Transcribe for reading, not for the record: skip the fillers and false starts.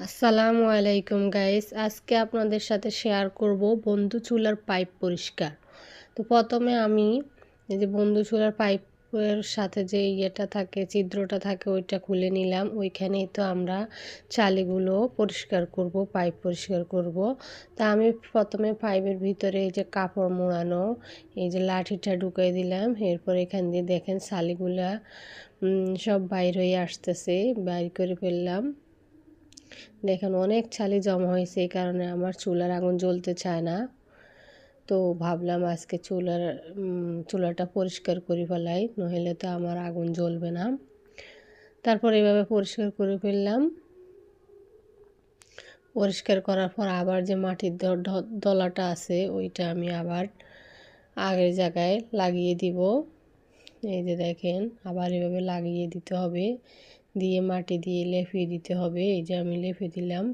আসসালামু আলাইকুম গাইস, আজকে আপনাদের সাথে শেয়ার করব বন্ধু চুলার পাইপ পরিষ্কার। তো প্রথমে আমি এই যে বন্ধু চুলার পাইপের সাথে যে ইয়েটা থাকে, ছিদ্রটা থাকে, ওইটা খুলে নিলাম। ওইখানেই তো আমরা চালিগুলো পরিষ্কার করব, পাইপ পরিষ্কার করব। তা আমি প্রথমে পাইপের ভিতরে এই যে কাপড় মোড়ানো এই যে লাঠিটা ঢুকাই দিলাম। এরপর এখান দিয়ে দেখেন চালিগুলা সব বাইর হয়ে আসতেছে, বাইর করে ফেললাম। দেখেন অনেক ছালি জমা হয়েছে, এই কারণে আমার চুলার আগুন জ্বলতে চায় না। তো ভাবলাম আজকে চুলাটা পরিষ্কার করে ফেলাই, নইলে তো আমার আগুন জ্বলবে না। তারপর এভাবে পরিষ্কার করে ফেললাম। পরিষ্কার করার পর আবার যে মাটির দলাটা আছে ওইটা আমি আবার আগের জায়গায় লাগিয়ে দিব। এই যে দেখেন আবার এভাবে লাগিয়ে দিতে হবে, দিয়ে মাটি দিয়ে লেপিয়ে দিতে হবে। এই যে আমি লেপে দিলাম।